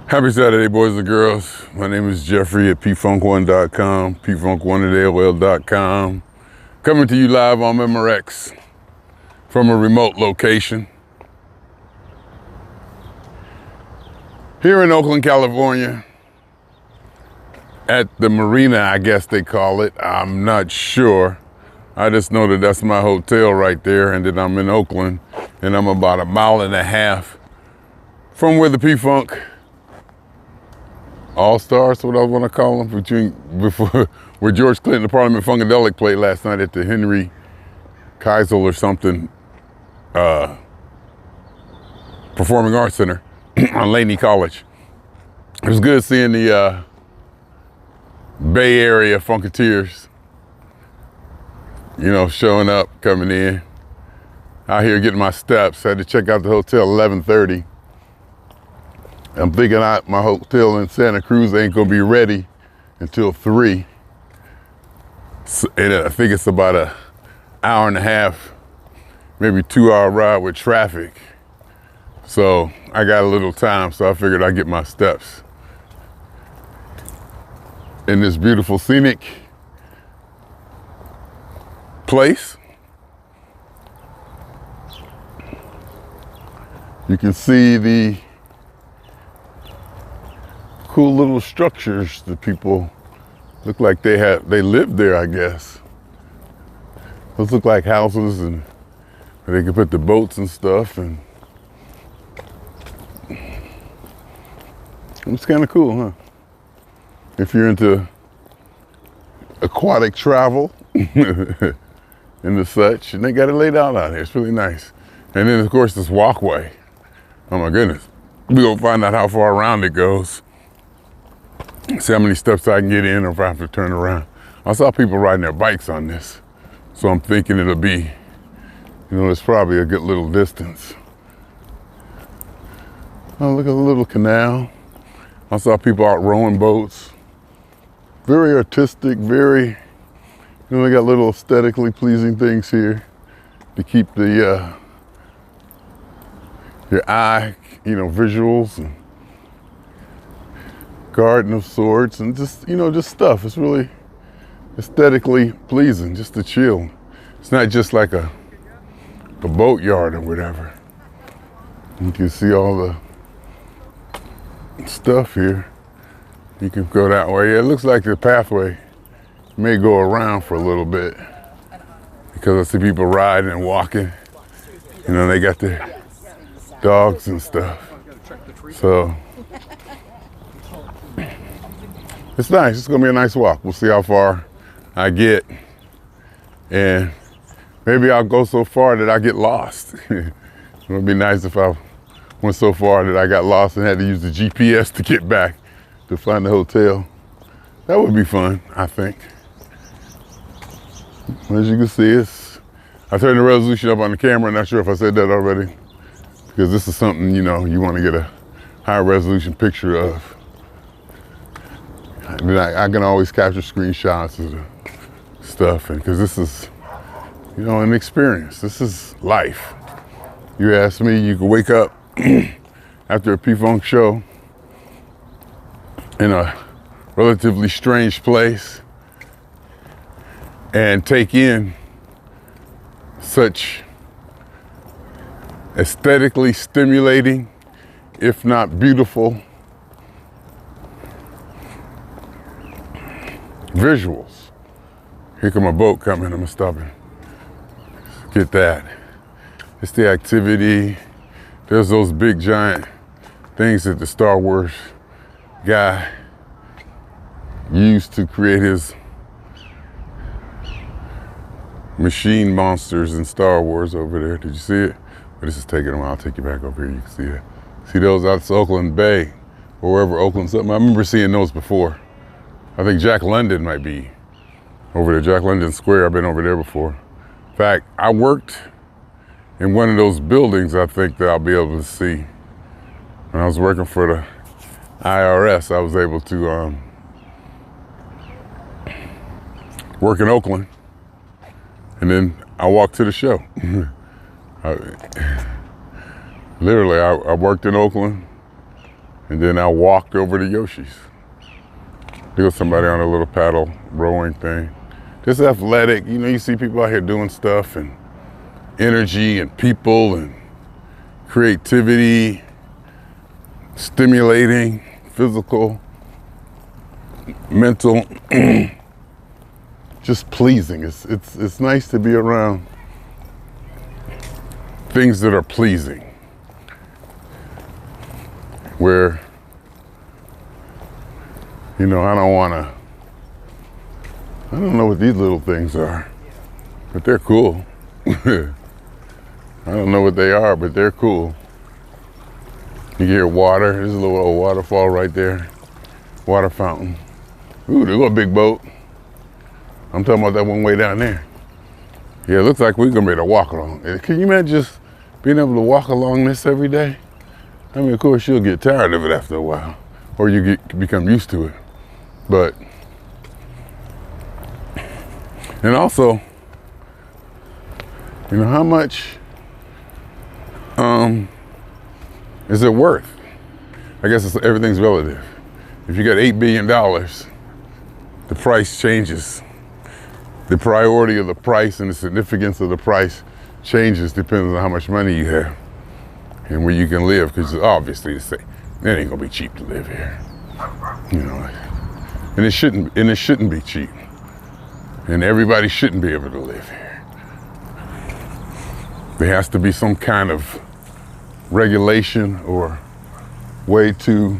Happy Saturday, boys and girls. My name is Jeffery at pfunk1.com, pfunk1@AOL.com. Coming to you live on Memorex from a remote location. Here in Oakland, California, at the marina, I guess they call it. I'm not sure. I just know that that's my hotel right there, and that I'm in Oakland, and I'm about a mile and a half from where the P-Funk All-Stars, what I want to call them, before where George Clinton, the Parliament Funkadelic, played last night at the Henry Keisel or something Performing Arts Center on Laney College. It was good seeing the Bay Area Funketeers, you know, showing up, coming in. Out here getting my steps. I had to check out the hotel 11:30. I'm thinking my hotel in Santa Cruz ain't gonna be ready until 3. And I think it's about an hour and a half, maybe 2-hour ride with traffic. So I got a little time, so I figured I'd get my steps in this beautiful scenic place. You can see the cool little structures that people look like they lived there, I guess. Those look like houses, and where they can put the boats and stuff, and it's kind of cool, huh? If you're into aquatic travel and the such, and they got it laid out here. It's really nice. And then of course this walkway. Oh my goodness. We're gonna find out how far around it goes. See how many steps I can get in, or if I have to turn around. I saw people riding their bikes on this, so I'm thinking it'll be, you know, it's probably a good little distance. Oh, look at the little canal. I saw people out rowing boats. Very artistic, very, you know, they got little aesthetically pleasing things here to keep the your eye, you know, visuals, and garden of sorts, and just, you know, just stuff. It's really aesthetically pleasing, just to chill. It's not just like a boat yard or whatever. You can see all the stuff here. You can go that way. Yeah, it looks like the pathway may go around for a little bit, because I see people riding and walking. You know, they got their dogs and stuff. So it's nice. It's gonna be a nice walk. We'll see how far I get, and maybe I'll go so far that I get lost. It would be nice if I went so far that I got lost and had to use the GPS to get back to find the hotel. That would be fun, I think. As you can see, I turned the resolution up on the camera. Not sure if I said that already, because this is something, you know, you want to get a high resolution picture of. And I can always capture screenshots of the stuff, and because this is, you know, an experience. This is life. You ask me, you can wake up after a P-Funk show in a relatively strange place and take in such aesthetically stimulating, if not beautiful, visuals. Here come a boat coming. I'm gonna stop and get that. It's the activity. There's those big giant things that the Star Wars guy used to create his machine monsters in Star Wars over there. Did you see it? But this is taking a while. I'll take you back over here. You can see it. See those out to Oakland Bay, or wherever Oakland's up. I remember seeing those before. I think Jack London might be over there. Jack London Square. I've been over there before. In fact, I worked in one of those buildings, I think, that I'll be able to see. When I was working for the IRS, I was able to work in Oakland, and then I walked to the show. Literally, I worked in Oakland, And then I walked over to Yoshi's. There was somebody on a little paddle rowing thing. Just athletic, you know, you see people out here doing stuff and energy and people and creativity, stimulating, physical, mental, just pleasing. It's nice to be around things that are pleasing, where, you know, I don't know what these little things are, but they're cool. I don't know what they are, but they're cool. You hear water. There's a little old waterfall right there. Water fountain. Ooh, there's a big boat. I'm talking about that one way down there. Yeah, it looks like we're gonna be able to walk along. Can you imagine just being able to walk along this every day? I mean, of course, you'll get tired of it after a while, or you become used to it. But, and also, you know, how much is it worth? I guess everything's relative. If you got $8 billion, the price changes. The priority of the price and the significance of the price changes depending on how much money you have and where you can live, because obviously it ain't gonna be cheap to live here. You know, and it shouldn't be cheap. And everybody shouldn't be able to live here. There has to be some kind of regulation or way to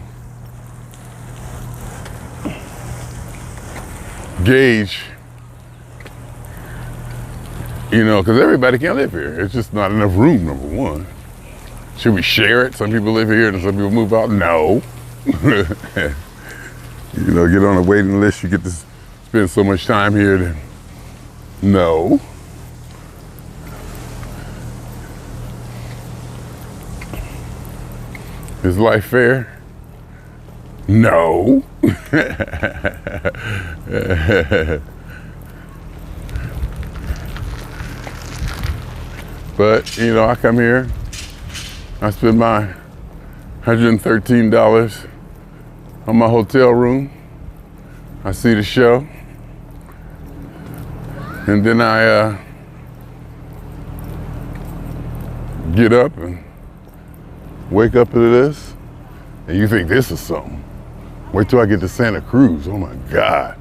gauge, you know, because everybody can't live here. It's just not enough room, number one. Should we share it? Some people live here and some people move out. No. You know, get on a waiting list, you get to spend so much time here, then no. Is life fair? No. But, you know, I come here, I spend my $113 on my hotel room. I see the show. And then I get up and wake up to this. And you think this is something. Wait till I get to Santa Cruz. Oh my God.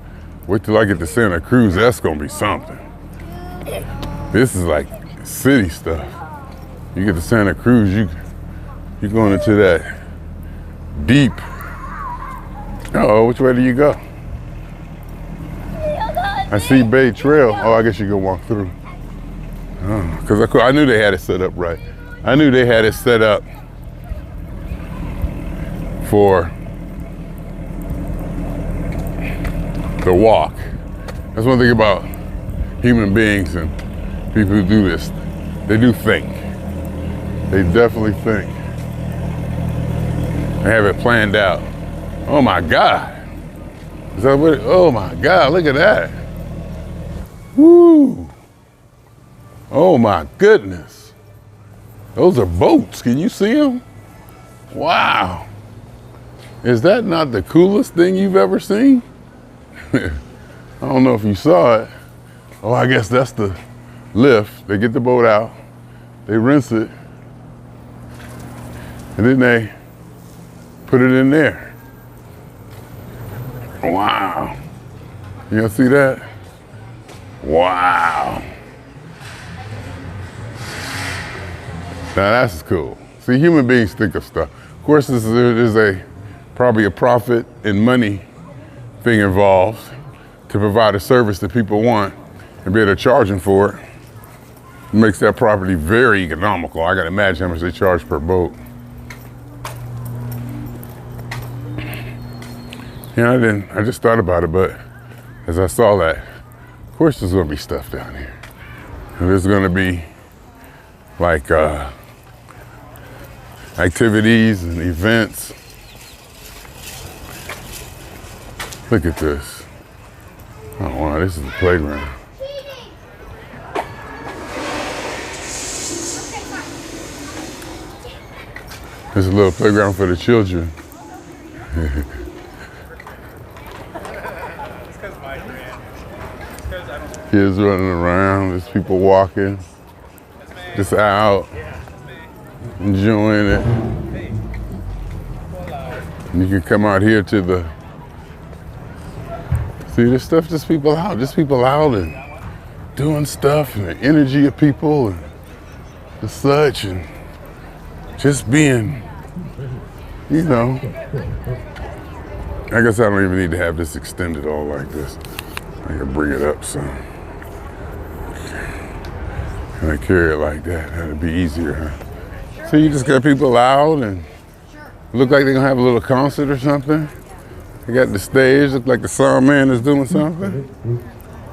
Wait till I get to Santa Cruz. That's gonna be something. This is like city stuff. You get to Santa Cruz, you're going into that deep. Oh, which way do you go? I see Bay Trail. Oh, I guess you can walk through. Oh, because I knew they had it set up right. I knew they had it set up for the walk. That's one thing about human beings and people who do this. They do think. They definitely think. They have it planned out. Oh my God. Is that what oh my God, look at that. Woo. Oh my goodness. Those are boats. Can you see them? Wow. Is that not the coolest thing you've ever seen? I don't know if you saw it. Oh, I guess that's the lift. They get the boat out, they rinse it, and then they put it in there. Wow. You gonna see that? Wow. Now that's cool. See, human beings think of stuff. Of course, there's probably a profit and money thing involved to provide a service that people want and be able to charge them for it. It makes that property very economical. I gotta imagine how much they charge per boat. Yeah, I just thought about it, but as I saw that, of course there's gonna be stuff down here. And there's gonna be like activities and events. Look at this. Oh wow, this is the playground. There's a little playground for the children. Kids running around, there's people walking, just out, enjoying it. And you can come out here to the, see this stuff, just people out and doing stuff, and the energy of people and the such, and just being, you know. I guess I don't even need to have this extended all like this. I can bring it up some. And I carry it like that, that'd be easier, huh? So you just got people out and look like they're gonna have a little concert or something. They got the stage, look like the sound man is doing something.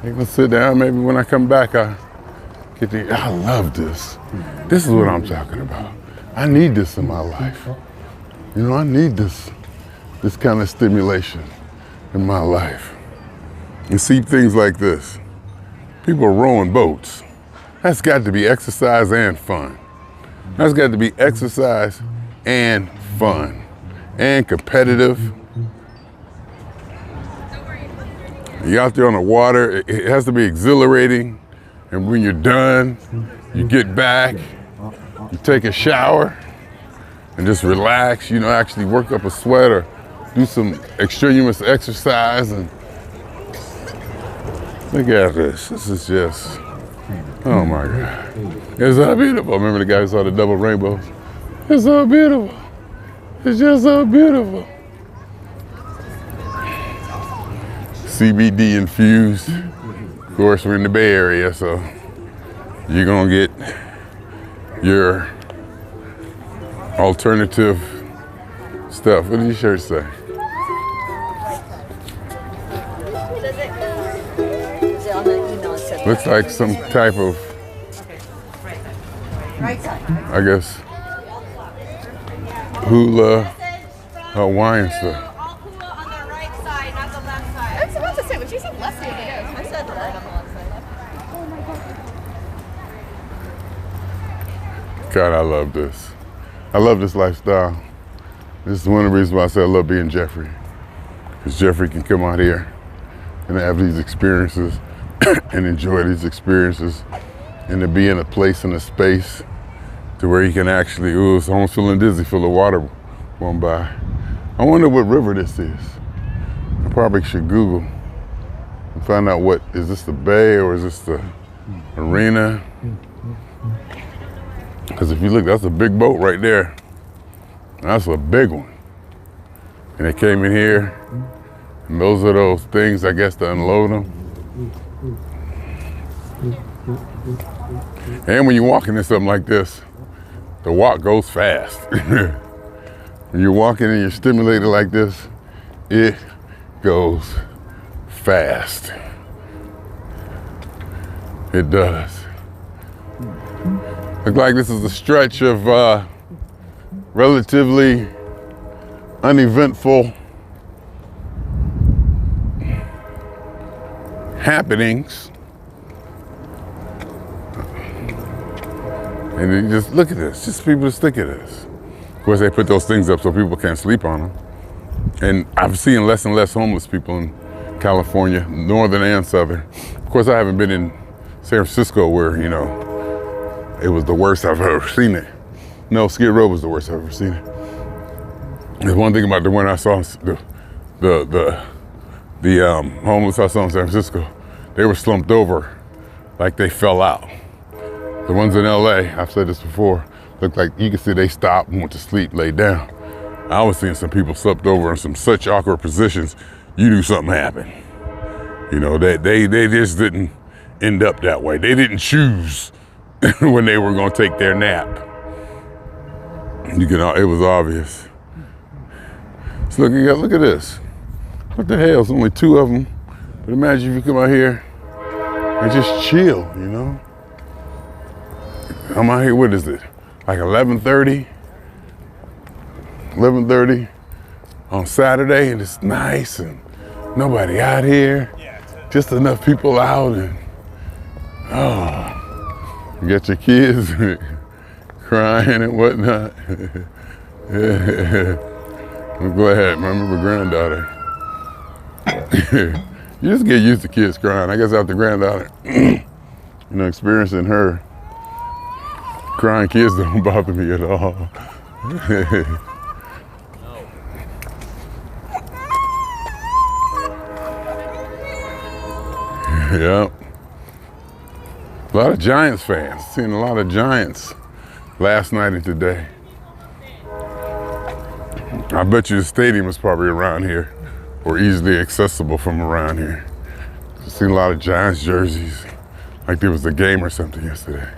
They gonna sit down, maybe when I come back, I love this. This is what I'm talking about. I need this in my life. You know, I need this kind of stimulation in my life. And see things like this. People rowing boats. That's got to be exercise and fun. That's got to be exercise and fun and competitive. You're out there on the water, it has to be exhilarating. And when you're done, you get back, you take a shower and just relax, you know, actually work up a sweat or do some extraneous exercise. And look at this, this is just, oh my God. It's so beautiful. Remember the guy who saw the double rainbows? It's so beautiful. It's just so beautiful. CBD infused. Of course, we're in the Bay Area, so you're gonna get your alternative stuff. What did your shirt say? Looks like some type of, I guess, hula Hawaiian stuff. All hula on the right side, not the left side. I was about to say, but she said left side. I said the right on the left side. Oh my God. God, I love this. I love this lifestyle. This is one of the reasons why I say I love being Jeffery. Because Jeffery can come out here and have these experiences and enjoy these experiences, and to be in a place and a space to where you can actually, ooh, it's almost feeling dizzy, feel the water going by. I wonder what river this is. I probably should Google and find out what, is this the bay or is this the marina? Because if you look, that's a big boat right there. That's a big one. And they came in here, and those are those things, I guess, to unload them. And when you're walking in something like this, the walk goes fast. When you're walking and you're stimulated like this, it goes fast. It does. Looks like this is a stretch of relatively uneventful happenings. And you just look at this, just people just look at this. Of course, they put those things up so people can't sleep on them. And I've seen less and less homeless people in California, northern and southern. Of course, I haven't been in San Francisco where, you know, it was the worst I've ever seen it. No, Skid Row was the worst I've ever seen it. There's one thing about the one I saw, the homeless I saw in San Francisco, they were slumped over like they fell out. The ones in LA, I've said this before, looked like you could see they stopped and went to sleep, laid down. I was seeing some people slumped over in some such awkward positions, you knew something happened. You know, they just didn't end up that way. They didn't choose when they were gonna take their nap. You can, it was obvious. So look at this. What the hell, it's only two of them. But imagine if you come out here and just chill, you know? I'm out here, what is it? Like 11:30 on Saturday, and it's nice and nobody out here. Just enough people out, and oh, you got your kids crying and whatnot. I'm glad, my remember granddaughter. You just get used to kids crying. I guess after granddaughter, experiencing her crying kids don't bother me at all. Yep. A lot of Giants fans. Seen a lot of Giants last night and today. I bet you the stadium is probably around here or easily accessible from around here. I've seen a lot of Giants jerseys, like there was a game or something yesterday.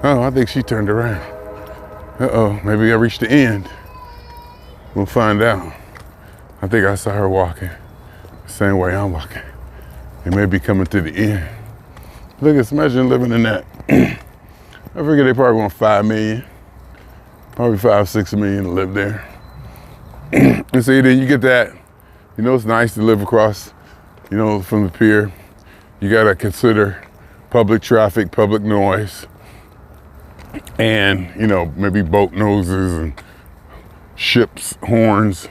Oh, I think she turned around. Uh-oh, maybe I reached the end. We'll find out. I think I saw her walking the same way I'm walking. It may be coming to the end. Look, imagine living in that. I figure they probably want 5 million, probably 5-6 million to live there. And see, then you get that, it's nice to live across, from the pier. You gotta consider public traffic, public noise, and, maybe boat noses and ships, horns,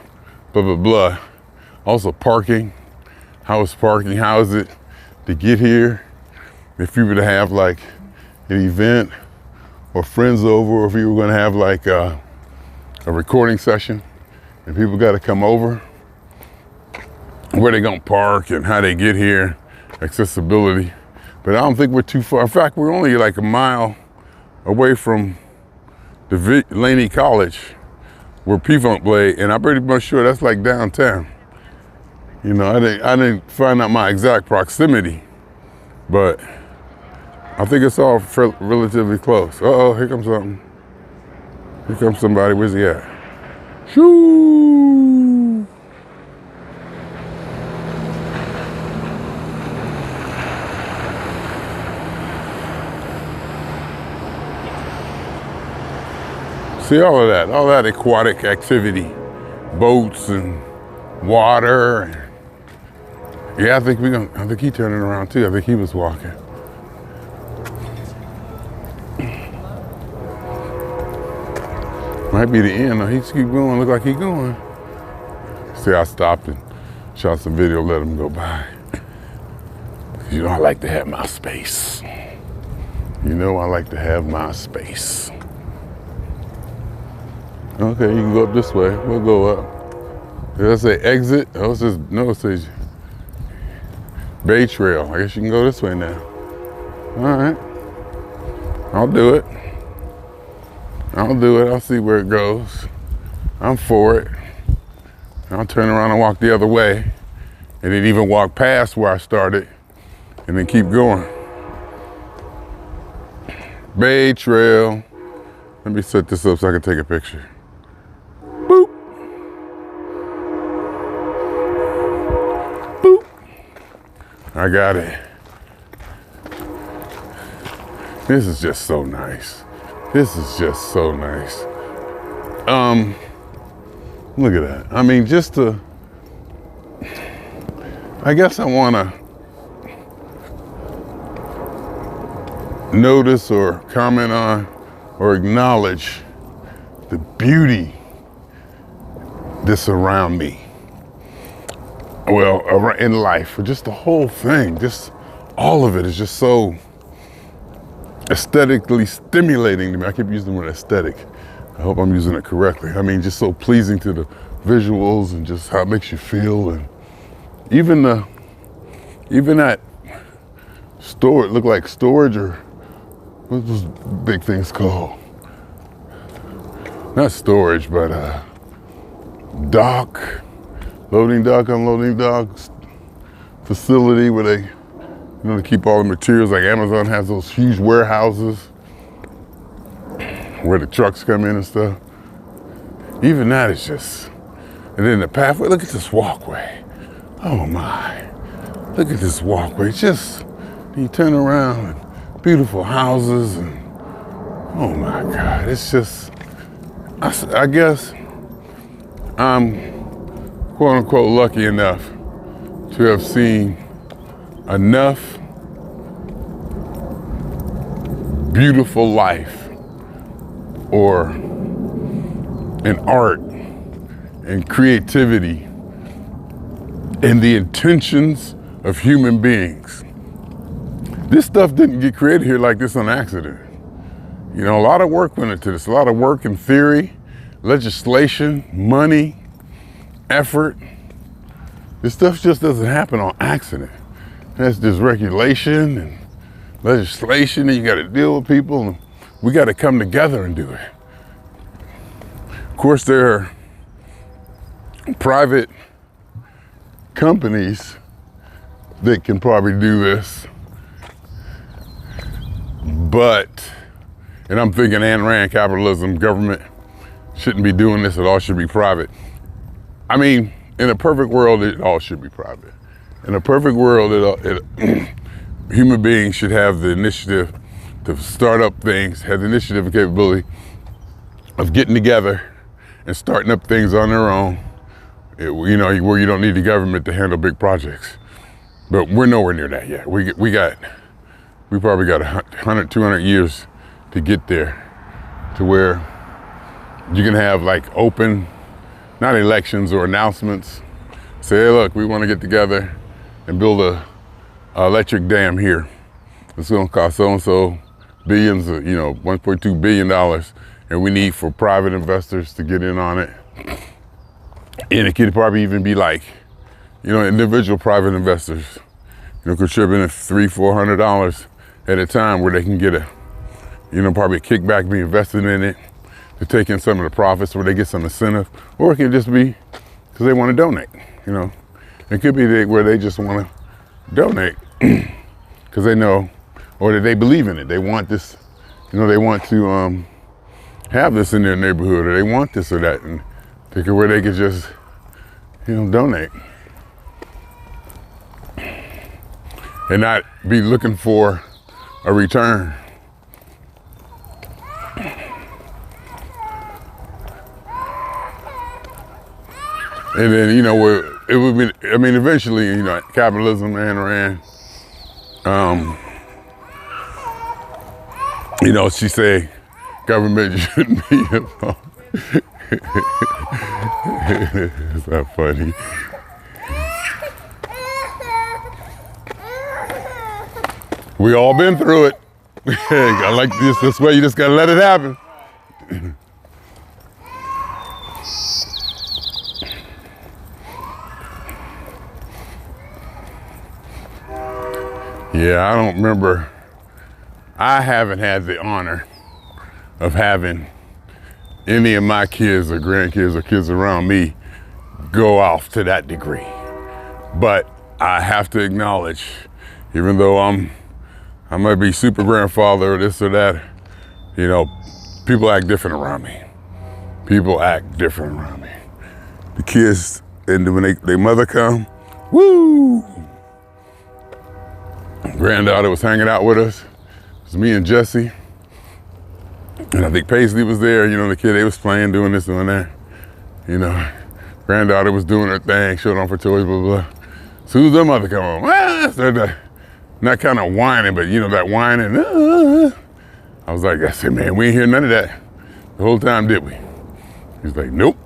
blah, blah, blah. Also parking. How is parking? How is it to get here? If you were to have like an event or friends over, or if you were going to have like a recording session and people got to come over, where they going to park and how they get here, accessibility. But I don't think we're too far. In fact, we're only like a mile away from the Laney College where P-Funk played, and I'm pretty much sure that's like downtown. I didn't find out my exact proximity, but I think it's all relatively close. Uh-oh, here comes something. Here comes somebody. Where's he at? Shoo! See all that aquatic activity, boats and water. And yeah, I think he turning around too. I think he was walking. Might be the end. No, he just keep going. Look like he going. See, I stopped and shot some video, let him go by. I like to have my space. I like to have my space. Okay, you can go up this way. We'll go up. Did I say exit? Oh, it says Bay Trail. I guess you can go this way now. All right. I'll do it. I'll see where it goes. I'm for it. I'll turn around and walk the other way, and then even walk past where I started, and then keep going. Bay Trail. Let me set this up so I can take a picture. Boop. Boop. I got it. This is just so nice. Look at that. I mean, I guess I want to notice or comment on or acknowledge the beauty that's around me. Well, in life, or just the whole thing, just all of it is just so aesthetically stimulating to me. I keep using the word aesthetic. I hope I'm using it correctly. I mean, just so pleasing to the visuals and just how it makes you feel. And even that storage, look like storage, or what those big things called? Not storage, but dock, loading dock, unloading dock facility where they, to keep all the materials. Like Amazon has those huge warehouses where the trucks come in and stuff. Even that is just, and then the pathway, look at this walkway. Oh my, look at this walkway. Just, you turn around and beautiful houses and, oh my God, it's just, I guess I'm quote unquote lucky enough to have seen enough beautiful life or in art and creativity and the intentions of human beings. This stuff didn't get created here like this on accident. You know, a lot of work went into this, a lot of work in theory, legislation, money, effort. This stuff just doesn't happen on accident. That's just regulation and legislation, and you got to deal with people, and we got to come together and do it. Of course, there are private companies that can probably do this, but, and I'm thinking Ayn Rand, capitalism, government shouldn't be doing this, it all should be private. I mean, in a perfect world, it all should be private. In a perfect world, human beings should have the initiative to start up things, have the initiative and capability of getting together and starting up things on their own, you know, where you don't need the government to handle big projects. But we're nowhere near that yet. We probably got 100, 200 years to get there, to where you can have like open, not elections or announcements, say, hey, look, we want to get together and build a electric dam here. It's going to cost so-and-so billions, you know, $1.2 billion, and we need for private investors to get in on it. And it could probably even be like, you know, individual private investors, you know, contributing $300-400 at a time, where they can get a, you know, probably a kickback, be invested in it, to take in some of the profits, where they get some incentive, or it can just be because they want to donate, you know. It could be where they just want to donate because they know, or that they believe in it. They want this, you know, they want to have this in their neighborhood, or they want this or that, and think of where they could just, you know, donate and not be looking for a return. And then, you know, it would be, I mean, eventually, you know, capitalism, Ayn Rand, you know, she say government shouldn't be involved. It's not funny. We all been through it. I like this way, you just gotta let it happen. Yeah, I don't remember. I haven't had the honor of having any of my kids or grandkids or kids around me go off to that degree. But I have to acknowledge, even though I might be super grandfather or this or that, you know, people act different around me. People act different around me. The kids, and when their mother come, woo! Granddaughter was hanging out with us. It was me and Jesse. And I think Paisley was there, you know, the kid, they was playing, doing this, doing that. You know, granddaughter was doing her thing, showing off her toys, blah, blah, blah. As soon as their mother come home, not kind of whining, but you know, that whining. I was like, I said, man, we ain't hear none of that the whole time, did we? He's like, nope.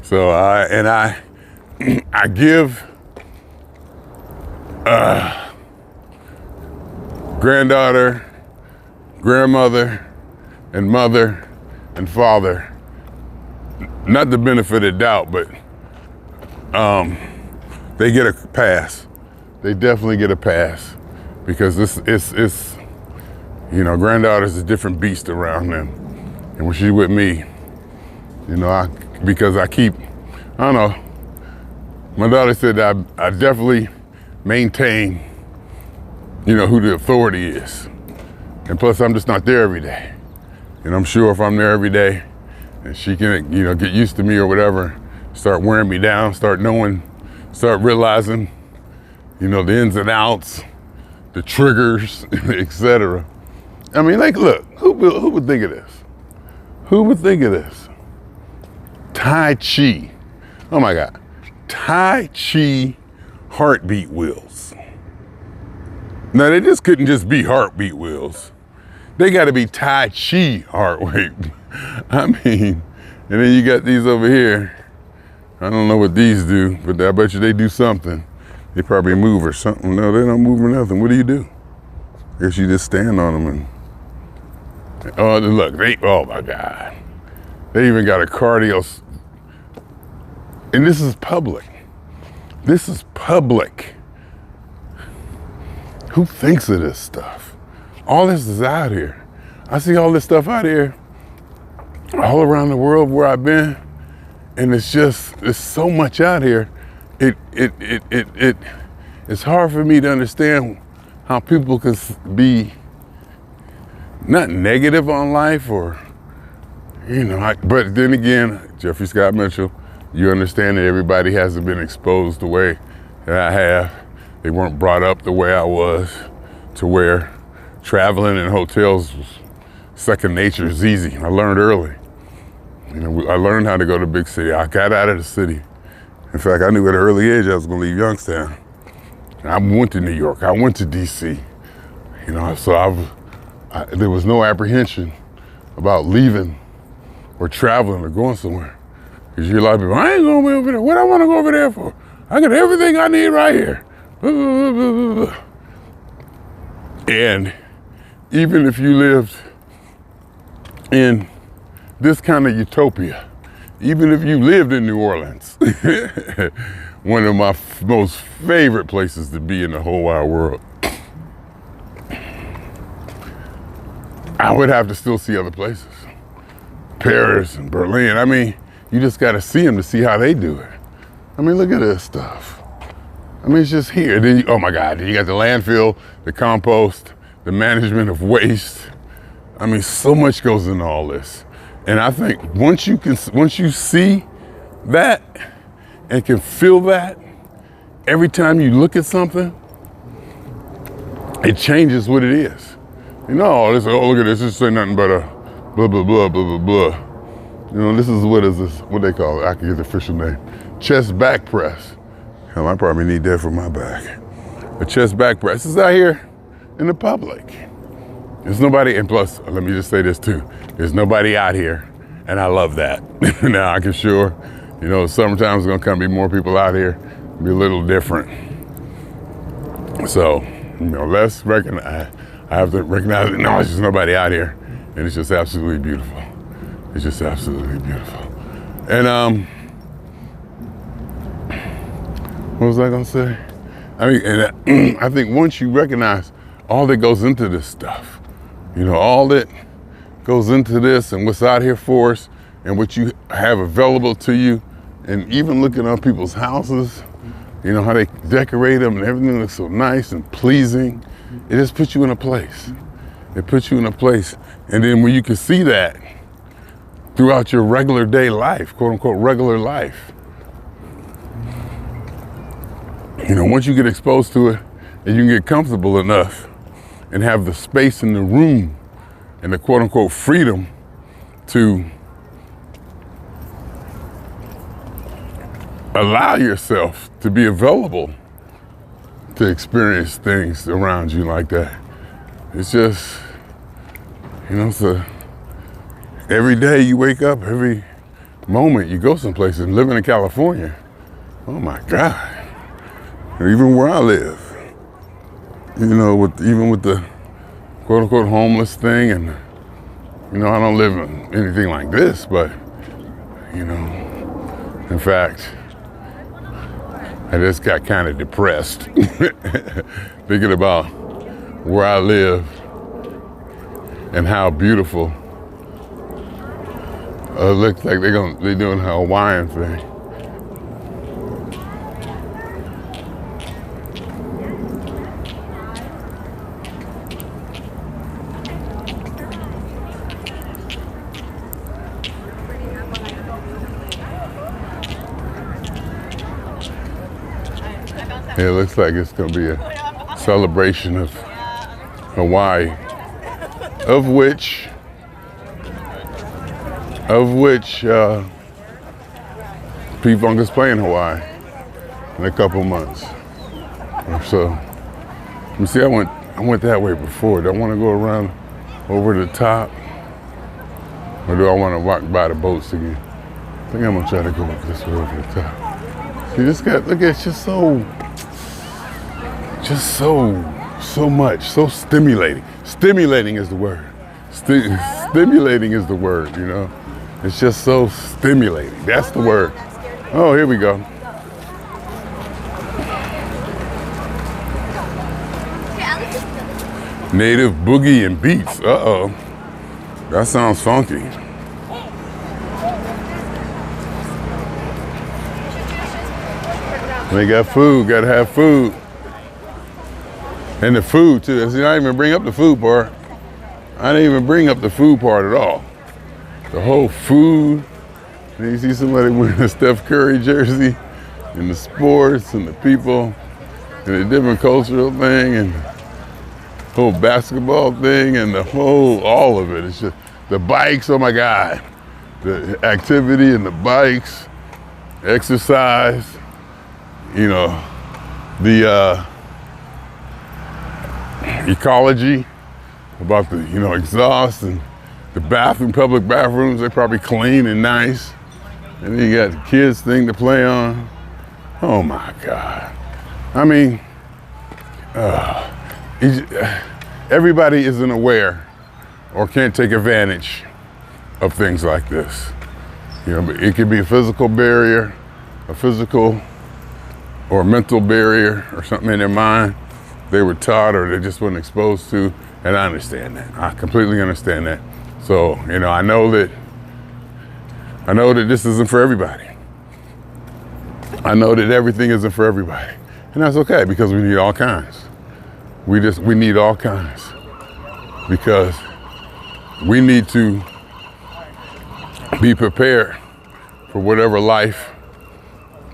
So I give granddaughter, grandmother, and mother, and father, not the benefit of doubt, but they get a pass. They definitely get a pass, because it's you know, granddaughter's a different beast around them. And when she's with me, you know, because I don't know, my daughter said that I definitely maintain, you know, who the authority is. And plus, I'm just not there every day. And I'm sure if I'm there every day, and she can, you know, get used to me or whatever, start wearing me down, start realizing, you know, the ins and outs, the triggers, etc. I mean, like, look, who would think of this? Who would think of this? Tai Chi. Oh my God. Tai Chi heartbeat wheels. Now, they just couldn't just be heartbeat wheels. They got to be Tai Chi heart rate. I mean, And then you got these over here. I don't know what these do, but I bet you they do something. They probably move or something. No, they don't move or nothing. What do? I guess you just stand on them and, oh, look, oh my God. They even got a cardio, and this is public. This is public. Who thinks of this stuff? All this is out here. I see all this stuff out here all around the world where I've been, and it's so much out here. It's hard for me to understand how people can be not negative on life or, but then again, Jeffrey Scott Mitchell, you understand that everybody hasn't been exposed the way that I have. They weren't brought up the way I was, to where traveling in hotels was second nature, is easy. I learned early. I learned how to go to big city. I got out of the city. In fact, I knew at an early age I was gonna leave Youngstown. I went to New York, I went to DC. So there was no apprehension about leaving or traveling or going somewhere. Because you hear a lot of people, I ain't gonna be over there. What I wanna go over there for? I got everything I need right here. And even if you lived in this kind of utopia, even if you lived in New Orleans, one of my most favorite places to be in the whole wide world, I would have to still see other places. Paris and Berlin. I mean, you just got to see them to see how they do it. I mean, look at this stuff. I mean, it's just here. Then oh my God, then you got the landfill, the compost, the management of waste. I mean, so much goes into all this. And I think once you see that and can feel that, every time you look at something, it changes what it is. Oh, look at this, this ain't nothing but a blah, blah, blah, blah, blah, blah. This is what they call it, I can get the official name. Chest back press. Hell, I probably need that for my back. A chest back press is out here in the public. There's nobody, and plus, let me just say this too, there's nobody out here, and I love that. Now, I can sure, summertime is gonna come be more people out here, be a little different. So, let's recognize, I have to recognize that, no, there's just nobody out here, and it's just absolutely beautiful. It's just absolutely beautiful. And, what was I gonna say? I mean, and I think once you recognize all that goes into this stuff, all that goes into this and what's out here for us and what you have available to you, and even looking at people's houses, how they decorate them and everything looks so nice and pleasing, it just puts you in a place. It puts you in a place. And then when you can see that throughout your regular day life, quote unquote, regular life, once you get exposed to it and you can get comfortable enough and have the space in the room and the quote unquote freedom to allow yourself to be available to experience things around you like that. It's just, every day you wake up, every moment you go someplace, and living in California, oh my God. Even where I live, even with the quote unquote homeless thing, and I don't live in anything like this, but in fact, I just got kind of depressed thinking about where I live and how beautiful. It looks like they're doing a Hawaiian thing. It looks like it's going to be a celebration of Hawaii, of which P-Funk is playing Hawaii in a couple months. So, let me see, I went that way before. Do I want to go around over the top? Or do I want to walk by the boats again? I think I'm gonna try to go up this way over the top. See, this guy, look at it's just so much, so stimulating. Stimulating is the word. Stimulating is the word, you know. It's just so stimulating. That's the word. Oh, here we go. Native boogie and beats. Uh-oh. That sounds funky. They got food, gotta have food. And the food too. See, I didn't even bring up the food part. I didn't even bring up the food part at all. The whole food. And you see somebody wearing a Steph Curry jersey, and the sports, and the people, and the different cultural thing, and the whole basketball thing, and the whole, all of it. It's just the bikes, oh my God. The activity and the bikes, exercise, you know, the ecology about the, you know, exhaust and the bathroom, public bathrooms, they're probably clean and nice. And then you got the kids thing to play on. Oh my God. I mean, everybody isn't aware or can't take advantage of things like this. You know, but it could be a physical barrier, a physical or a mental barrier or something in their mind they were taught or they just weren't exposed to, and I understand that. I completely understand that. So, you know, I know that this isn't for everybody. I know that everything isn't for everybody. And that's okay, because we need all kinds. We need all kinds. Because we need to be prepared for whatever life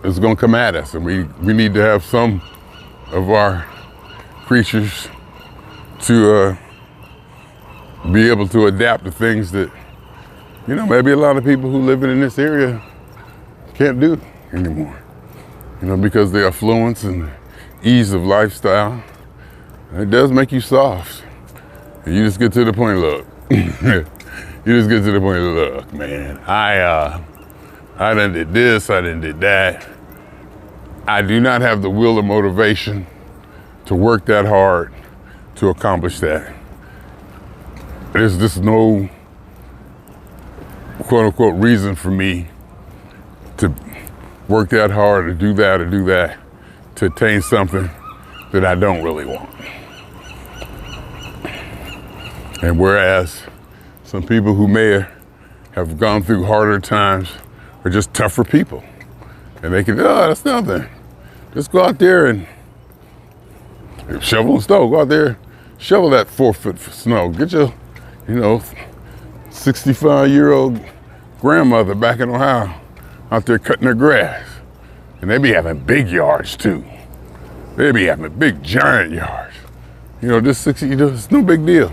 is gonna come at us. And we need to have some of our creatures to be able to adapt to things that, you know, maybe a lot of people who live in this area can't do anymore. You know, because the affluence and the ease of lifestyle, it does make you soft. And you just get to the point, look, you just get to the point, look, man, I done did this, I done did that. I do not have the will or motivation to work that hard to accomplish that. There's just no quote unquote reason for me to work that hard or do that to attain something that I don't really want. And whereas some people who may have gone through harder times are just tougher people. And they can, oh, that's nothing. Just go out there and shovel and snow. Go out there, shovel that 4 foot of snow. Get your, you know, 65-year-old grandmother back in Ohio out there cutting their grass. And they be having big yards too. They be having big giant yards. You know, this 60, you know, it's no big deal.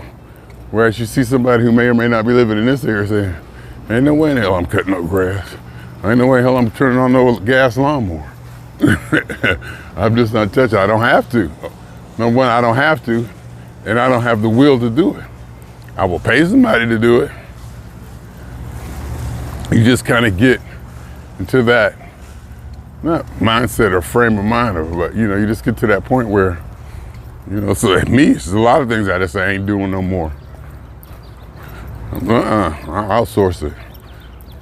Whereas you see somebody who may or may not be living in this area saying, ain't no way in hell I'm cutting no grass. Ain't no way in hell I'm turning on no gas lawnmower. I'm just not touching. I don't have to. Number one, I don't have to, and I don't have the will to do it. I will pay somebody to do it. You just kind of get into that, not mindset or frame of mind, but you know, you just get to that point where, you know, so at me, there's a lot of things I just say I ain't doing no more. I'll outsource it.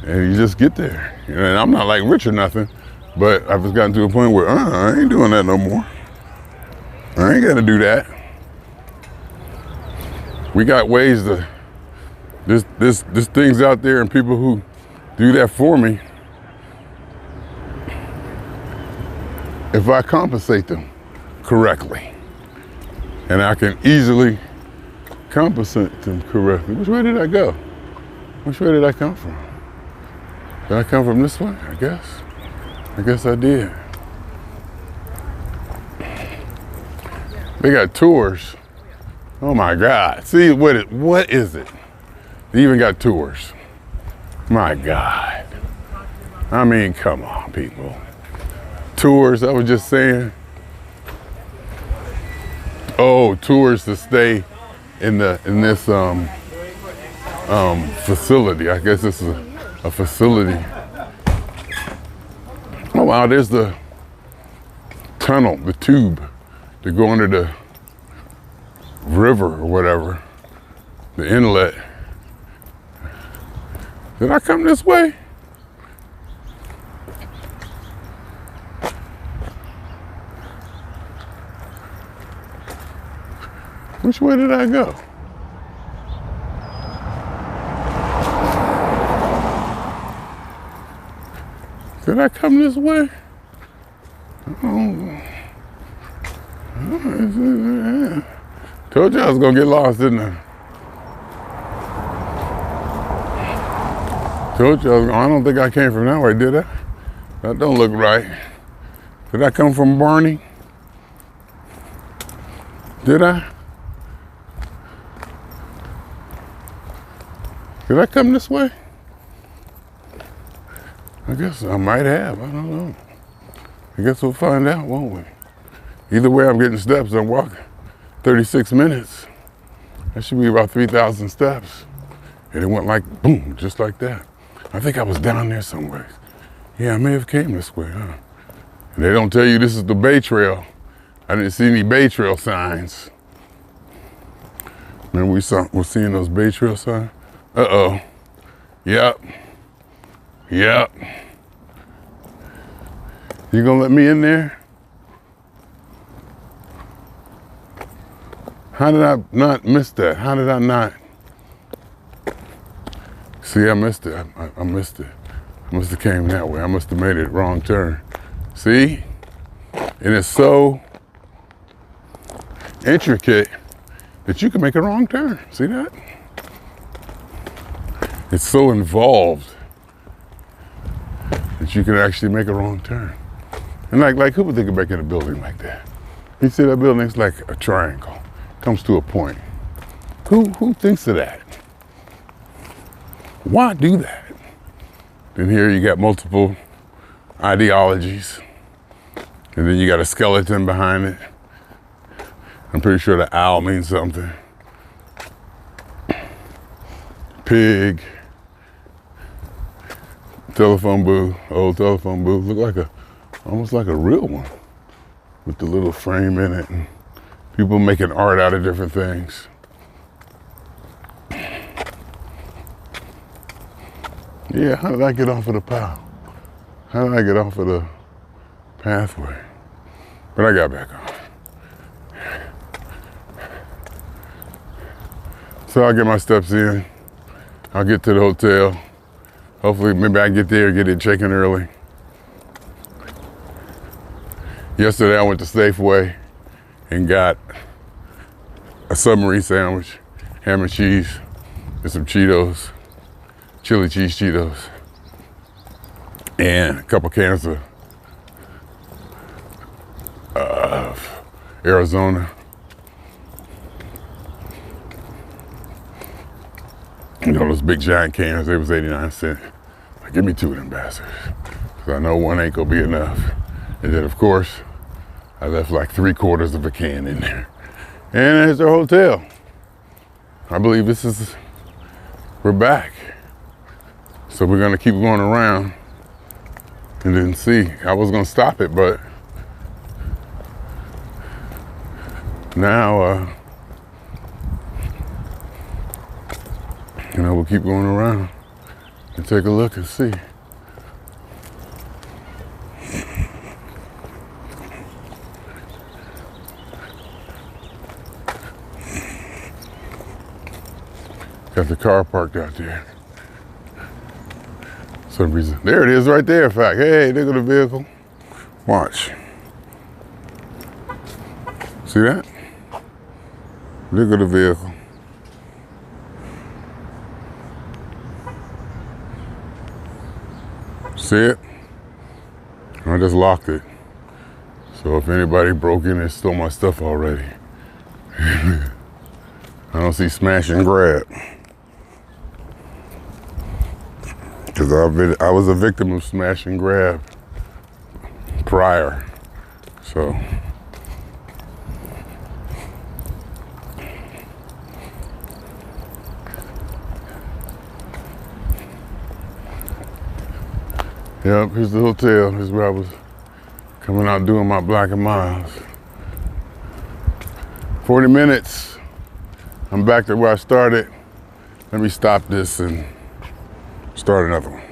And you just get there. You know, and I'm not like rich or nothing, but I've just gotten to a point where I ain't doing that no more. I ain't gotta do that. We got ways to, there's things out there and people who do that for me. If I compensate them correctly, and I can easily compensate them correctly. Which way did I go? Which way did I come from? Did I come from this way? I guess I did. They got tours. Oh my God. See, what is it? They even got tours. My God. I mean, come on, people. Tours, I was just saying. Oh, tours to stay in this facility. I guess this is a facility Oh wow, there's the tunnel, the tube to go under the river or whatever, the inlet. Did I come this way? Which way did I go? Did I come this way? Oh. Told you I was gonna get lost, didn't I? Told you I don't think I came from that way, did I? That don't look right. Did I come from Barney? Did I? Did I come this way? I guess I might have, I don't know. I guess we'll find out, won't we? Either way, I'm getting steps. I'm walking 36 minutes. That should be about 3,000 steps. And it went like, boom, just like that. I think I was down there somewhere. Yeah, I may have came this way, huh? And they don't tell you this is the Bay Trail. I didn't see any Bay Trail signs. Remember we're seeing those Bay Trail signs? Uh-oh. Yep. Yep. You gonna let me in there? How did I not miss that? How did I not? See, I missed it. I missed it. I must have came that way. I must have made it wrong turn. See? And it's so intricate that you can make a wrong turn. See that? It's so involved that you can actually make a wrong turn. And like who would think of making a building like that? You see that building's like a triangle. Comes to a point. Who thinks of that? Why do that? Then here you got multiple ideologies. And then you got a skeleton behind it. I'm pretty sure the owl means something. Pig. Telephone booth, old telephone booth. Look like almost like a real one with the little frame in it. And people making art out of different things. Yeah, how did I get off of the path? How did I get off of the pathway? But I got back on. So I'll get my steps in. I'll get to the hotel. Hopefully, maybe I get there, get it check-in early. Yesterday, I went to Safeway and got a submarine sandwich, ham and cheese, and some Cheetos, chili cheese Cheetos, and a couple cans of Arizona. You know, those big giant cans, they was 89 cents. Like, give me 2 of them bastards. Cause I know one ain't gonna be enough. And then of course, I left like 3/4 of a can in there. And there's our hotel. I believe we're back. So we're gonna keep going around and then see. I was gonna stop it, but now, we'll keep going around and take a look and see. Got the car parked out there. For some reason. There it is right there, in fact. Hey, look at the vehicle. Watch. See that? Look at the vehicle. See it? I just locked it. So if anybody broke in and stole my stuff already. I don't see smash and grab. Because I was a victim of smash and grab prior. So. Yep, here's the hotel. Here's where I was coming out doing my block of miles. 40 minutes. I'm back to where I started. Let me stop this and start another one.